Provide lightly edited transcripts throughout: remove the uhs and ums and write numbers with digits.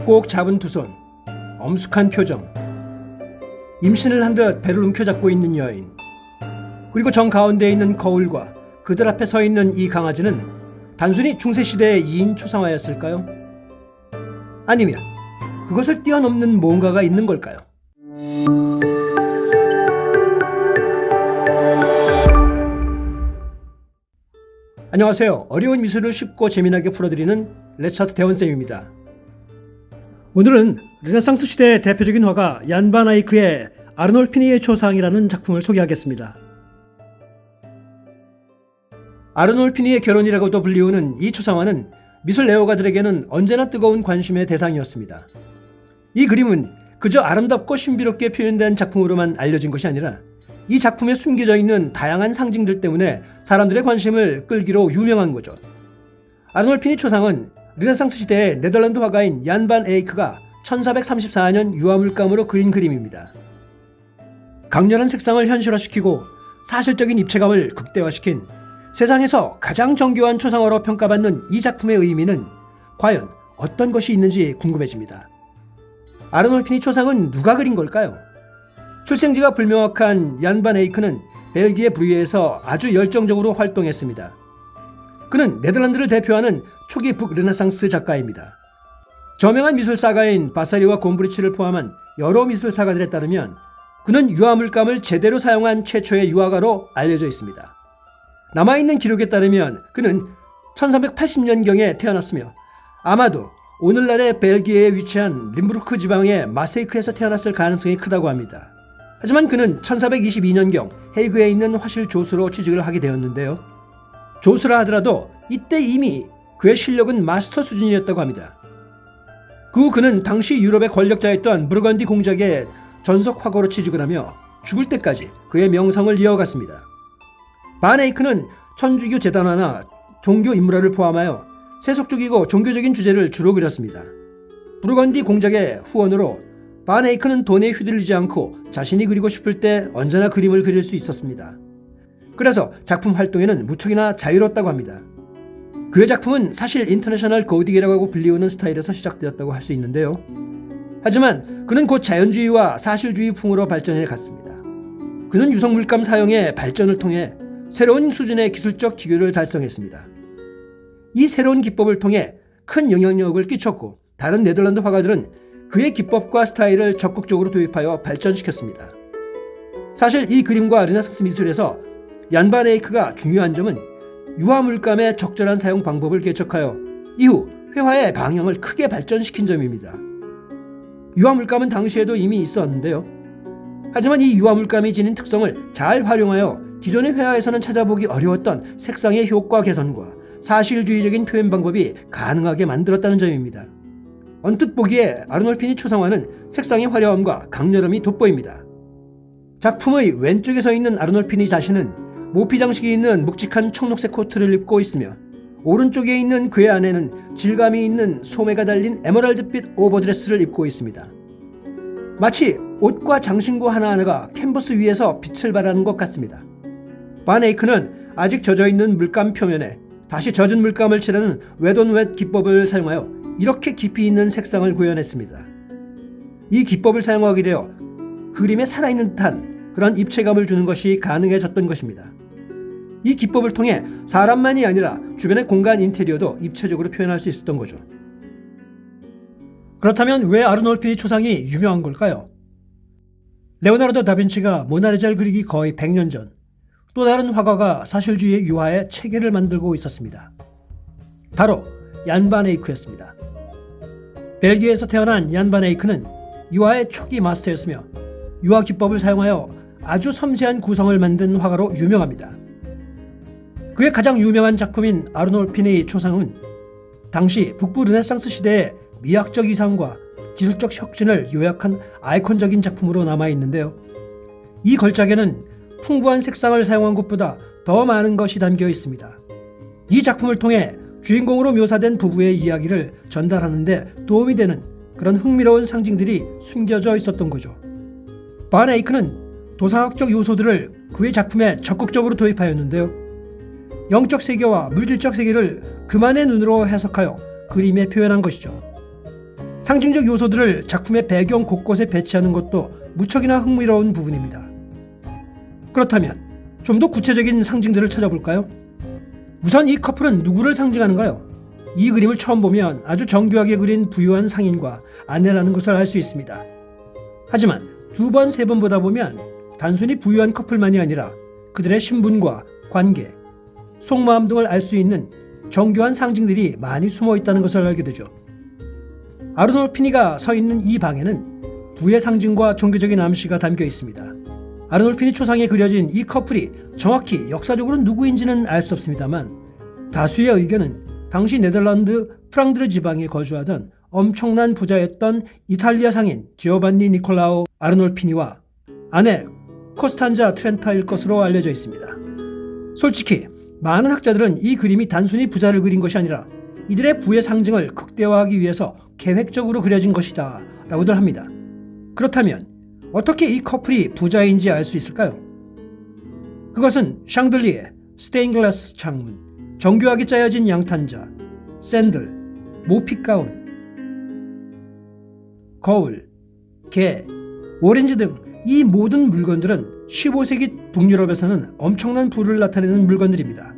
꼭 잡은 두 손, 엄숙한 표정, 임신을 한 듯 배를 움켜잡고 있는 여인, 그리고 정가운데에 있는 거울과 그들 앞에 서 있는 이 강아지는 단순히 중세시대의 2인 초상화였을까요? 아니면 그것을 뛰어넘는 뭔가가 있는 걸까요? 안녕하세요. 어려운 미술을 쉽고 재미나게 풀어드리는 레차트 대원쌤입니다. 오늘은 르네상스 시대의 대표적인 화가 얀 반 에이크의 아르놀피니의 초상이라는 작품을 소개하겠습니다. 아르놀피니의 결혼이라고도 불리우는 이 초상화는 미술 애호가들에게는 언제나 뜨거운 관심의 대상이었습니다. 이 그림은 그저 아름답고 신비롭게 표현된 작품으로만 알려진 것이 아니라 이 작품에 숨겨져 있는 다양한 상징들 때문에 사람들의 관심을 끌기로 유명한 거죠. 아르놀피니 초상은 르네상스 시대의 네덜란드 화가인 얀 반 에이크가 1434년 유화물감으로 그린 그림입니다. 강렬한 색상을 현실화시키고 사실적인 입체감을 극대화시킨 세상에서 가장 정교한 초상화로 평가받는 이 작품의 의미는 과연 어떤 것이 있는지 궁금해집니다. 아르놀피니 초상은 누가 그린 걸까요? 출생지가 불명확한 얀 반 에이크는 벨기에 브리에에서 아주 열정적으로 활동했습니다. 그는 네덜란드를 대표하는 초기 북르네상스 작가입니다. 저명한 미술사가인 바사리와 곰브리치를 포함한 여러 미술사가들에 따르면 그는 유화물감을 제대로 사용한 최초의 유화가로 알려져 있습니다. 남아있는 기록에 따르면 그는 1380년경에 태어났으며 아마도 오늘날의 벨기에에 위치한 림부르크 지방의 마세이크에서 태어났을 가능성이 크다고 합니다. 하지만 그는 1422년경 헤이그에 있는 화실 조수로 취직을 하게 되었는데요. 조수라 하더라도 이때 이미 그의 실력은 마스터 수준이었다고 합니다. 그 후 그는 당시 유럽의 권력자였던 부르건디 공작의 전속 화가로 취직을 하며 죽을 때까지 그의 명성을 이어갔습니다. 반 에이크는 천주교 재단화나 종교 인물화를 포함하여 세속적이고 종교적인 주제를 주로 그렸습니다. 부르건디 공작의 후원으로 반 에이크는 돈에 휘둘리지 않고 자신이 그리고 싶을 때 언제나 그림을 그릴 수 있었습니다. 그래서 작품 활동에는 무척이나 자유로웠다고 합니다. 그의 작품은 사실 인터내셔널 고딕이라고 불리우는 스타일에서 시작되었다고 할 수 있는데요. 하지만 그는 곧 자연주의와 사실주의 풍으로 발전해 갔습니다. 그는 유성물감 사용의 발전을 통해 새로운 수준의 기술적 기교를 달성했습니다. 이 새로운 기법을 통해 큰 영향력을 끼쳤고 다른 네덜란드 화가들은 그의 기법과 스타일을 적극적으로 도입하여 발전시켰습니다. 사실 이 그림과 르네상스 미술에서 얀 반 에이크가 중요한 점은 유화물감의 적절한 사용 방법을 개척하여 이후 회화의 방향을 크게 발전시킨 점입니다. 유화물감은 당시에도 이미 있었는데요. 하지만 이 유화물감이 지닌 특성을 잘 활용하여 기존의 회화에서는 찾아보기 어려웠던 색상의 효과 개선과 사실주의적인 표현 방법이 가능하게 만들었다는 점입니다. 언뜻 보기에 아르놀피니 초상화는 색상의 화려함과 강렬함이 돋보입니다. 작품의 왼쪽에 서 있는 아르놀피니 자신은 모피 장식이 있는 묵직한 청록색 코트를 입고 있으며 오른쪽에 있는 그의 아내는 질감이 있는 소매가 달린 에메랄드빛 오버드레스를 입고 있습니다. 마치 옷과 장신구 하나하나가 캔버스 위에서 빛을 발하는 것 같습니다. 반 에이크는 아직 젖어있는 물감 표면에 다시 젖은 물감을 칠하는 웻온웻 기법을 사용하여 이렇게 깊이 있는 색상을 구현했습니다. 이 기법을 사용하게 되어 그림에 살아있는 듯한 그런 입체감을 주는 것이 가능해졌던 것입니다. 이 기법을 통해 사람만이 아니라 주변의 공간 인테리어도 입체적으로 표현할 수 있었던 거죠. 그렇다면 왜 아르놀피니 초상이 유명한 걸까요? 레오나르도 다빈치가 모나리자를 그리기 거의 100년 전 또 다른 화가가 사실주의의 유화의 체계를 만들고 있었습니다. 바로 얀 반 에이크였습니다. 벨기에에서 태어난 얀 반 에이크는 유화의 초기 마스터였으며 유화 기법을 사용하여 아주 섬세한 구성을 만든 화가로 유명합니다. 그의 가장 유명한 작품인 아르놀피니 초상은 당시 북부 르네상스 시대의 미학적 이상과 기술적 혁신을 요약한 아이콘적인 작품으로 남아있는데요. 이 걸작에는 풍부한 색상을 사용한 것보다 더 많은 것이 담겨 있습니다. 이 작품을 통해 주인공으로 묘사된 부부의 이야기를 전달하는 데 도움이 되는 그런 흥미로운 상징들이 숨겨져 있었던 거죠. 반 에이크는 도상학적 요소들을 그의 작품에 적극적으로 도입하였는데요. 영적 세계와 물질적 세계를 그만의 눈으로 해석하여 그림에 표현한 것이죠. 상징적 요소들을 작품의 배경 곳곳에 배치하는 것도 무척이나 흥미로운 부분입니다. 그렇다면 좀 더 구체적인 상징들을 찾아볼까요? 우선 이 커플은 누구를 상징하는가요? 이 그림을 처음 보면 아주 정교하게 그린 부유한 상인과 아내라는 것을 알 수 있습니다. 하지만 두 번, 세 번 보다 보면 단순히 부유한 커플만이 아니라 그들의 신분과 관계, 속마음 등을 알 수 있는 정교한 상징들이 많이 숨어 있다는 것을 알게 되죠. 아르놀피니가 서 있는 이 방에는 부의 상징과 종교적인 암시가 담겨 있습니다. 아르놀피니 초상에 그려진 이 커플이 정확히 역사적으로 누구인지는 알 수 없습니다만 다수의 의견은 당시 네덜란드 프랑드르 지방에 거주하던 엄청난 부자였던 이탈리아 상인 지오반니 니콜라오 아르놀피니와 아내 코스탄자 트렌타일 것으로 알려져 있습니다. 솔직히 많은 학자들은 이 그림이 단순히 부자를 그린 것이 아니라 이들의 부의 상징을 극대화하기 위해서 계획적으로 그려진 것이다 라고들 합니다. 그렇다면 어떻게 이 커플이 부자인지 알 수 있을까요? 그것은 샹들리에, 스테인글라스 창문, 정교하게 짜여진 양탄자, 샌들, 모핏 가운, 거울, 개, 오렌지 등 이 모든 물건들은 15세기 북유럽에서는 엄청난 부를 나타내는 물건들입니다.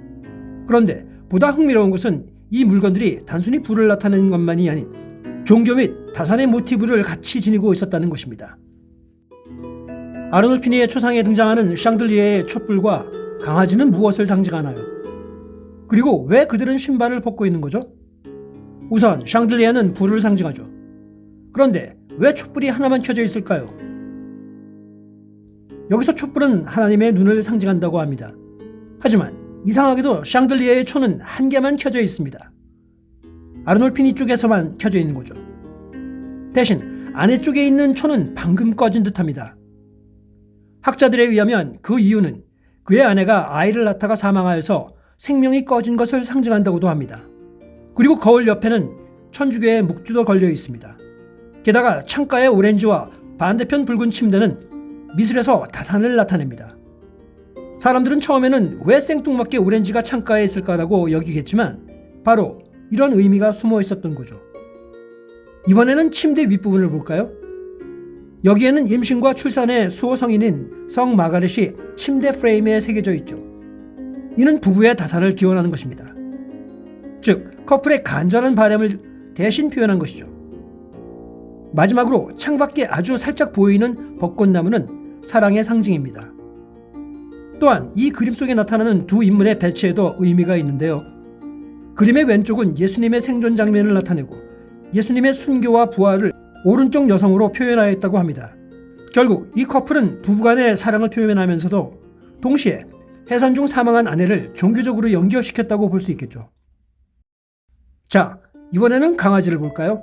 그런데 보다 흥미로운 것은 이 물건들이 단순히 부를 나타내는 것만이 아닌 종교 및 다산의 모티브를 같이 지니고 있었다는 것입니다. 아르놀피니의 초상에 등장하는 샹들리에의 촛불과 강아지는 무엇을 상징하나요? 그리고 왜 그들은 신발을 벗고 있는 거죠? 우선 샹들리에는 불을 상징하죠. 그런데 왜 촛불이 하나만 켜져 있을까요? 여기서 촛불은 하나님의 눈을 상징한다고 합니다. 하지만 이상하게도 샹들리에의 초는 한 개만 켜져 있습니다. 아르놀피니 쪽에서만 켜져 있는 거죠. 대신 아래쪽에 있는 초는 방금 꺼진 듯합니다. 학자들에 의하면 그 이유는 그의 아내가 아이를 낳다가 사망하여서 생명이 꺼진 것을 상징한다고도 합니다. 그리고 거울 옆에는 천주교의 묵주도 걸려 있습니다. 게다가 창가의 오렌지와 반대편 붉은 침대는 미술에서 다산을 나타냅니다. 사람들은 처음에는 왜 생뚱맞게 오렌지가 창가에 있을까라고 여기겠지만 바로 이런 의미가 숨어 있었던 거죠. 이번에는 침대 윗부분을 볼까요? 여기에는 임신과 출산의 수호 성인인 성 마가렛이 침대 프레임에 새겨져 있죠. 이는 부부의 다산을 기원하는 것입니다. 즉 커플의 간절한 바람을 대신 표현한 것이죠. 마지막으로 창밖에 아주 살짝 보이는 벚꽃나무는 사랑의 상징입니다. 또한 이 그림 속에 나타나는 두 인물의 배치에도 의미가 있는데요. 그림의 왼쪽은 예수님의 생존 장면을 나타내고 예수님의 순교와 부활을 오른쪽 여성으로 표현하였다고 합니다. 결국 이 커플은 부부간의 사랑을 표현하면서도 동시에 해산 중 사망한 아내를 종교적으로 연결시켰다고 볼 수 있겠죠. 자, 이번에는 강아지를 볼까요?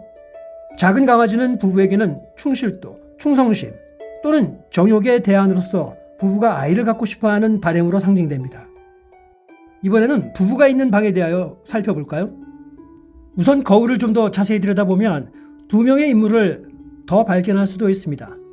작은 강아지는 부부에게는 충실도, 충성심 또는 정욕의 대안으로서 부부가 아이를 갖고 싶어하는 바램으로 상징됩니다. 이번에는 부부가 있는 방에 대하여 살펴볼까요? 우선 거울을 좀 더 자세히 들여다보면 두 명의 인물을 더 발견할 수도 있습니다.